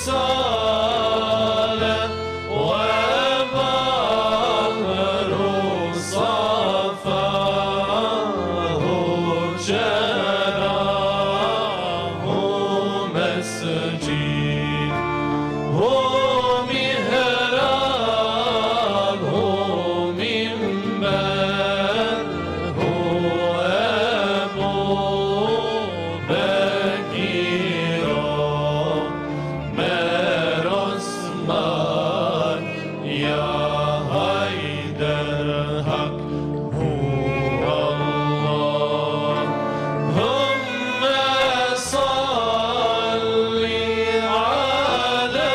صالح وبحر صفاه جراه مسجد هو مهراب هو منبر هو أبو بكر مرسمان يا هيدر حق هو الله هم صلي على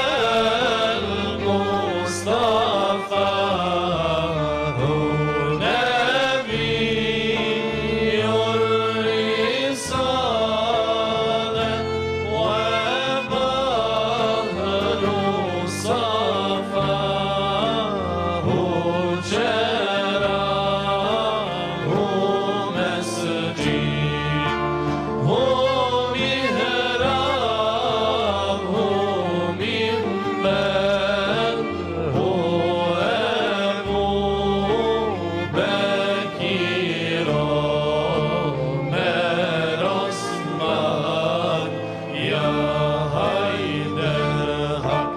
المصطفى هو نبي الرسالة وبحر صفاه جراه مسجد هو مهراب هو منبر هو أبو بكر مرسمان يا هيدر حق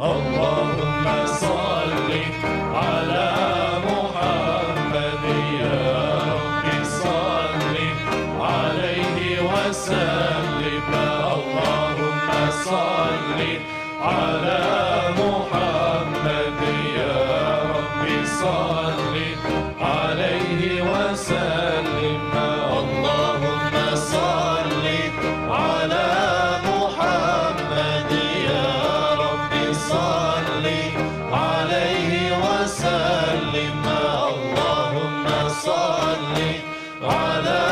اللهم صل على محمد يا رب صل عليه وسلم اللهم صل على محمد يا رب صل عليه وسلم اللهم صل على محمد يا رب صل عليه وسلم اللهم صل على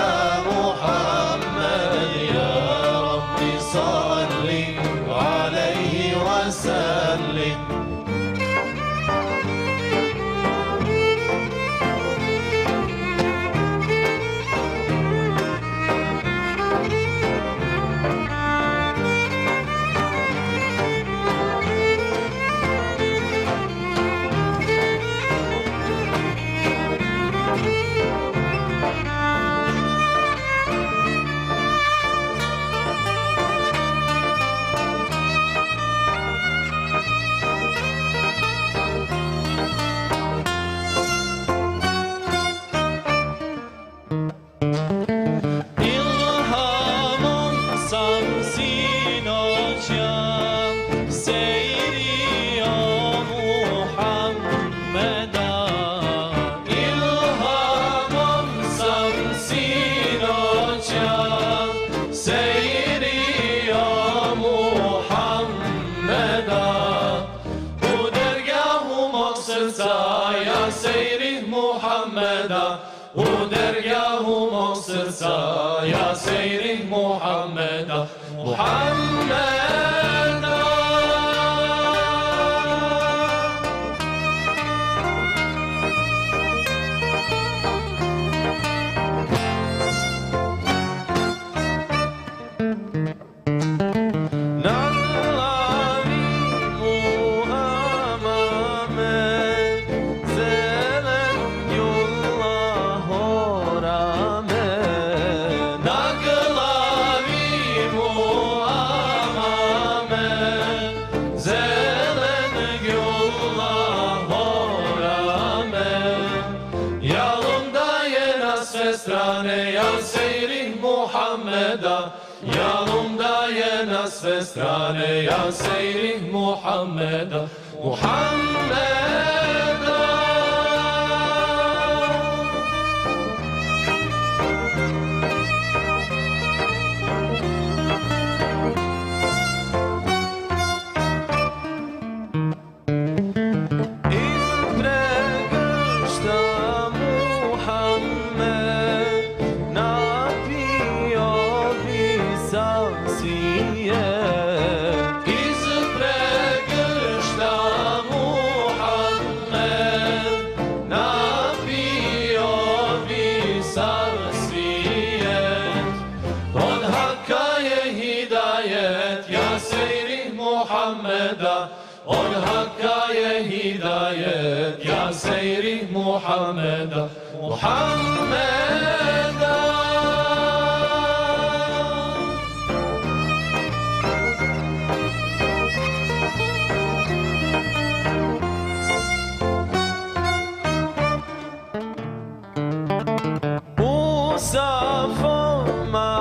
محمد يا رب صل عليه وسلم يا سيره محمدا ودرجاه مصر يا سيره محمدا يا سيره محمدا yanımda yenas festrane ya seyri Muhammed'a محمدا od haka je hidajet, ja sejrih Muhammeda, Muhammeda. Musafama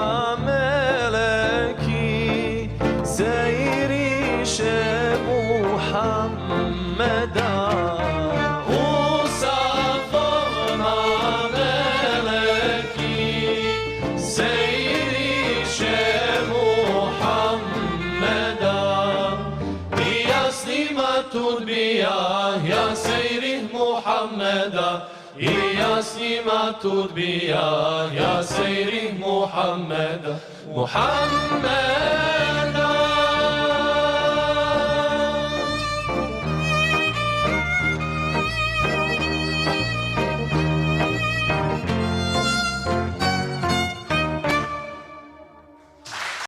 meleki seyri Muhammeda, Musafama meleki seyri Muhammeda, iyasnima tudbiya ya seyri Muhammeda, iyasnima tudbiya ya seyri Muhammeda, Muhammed.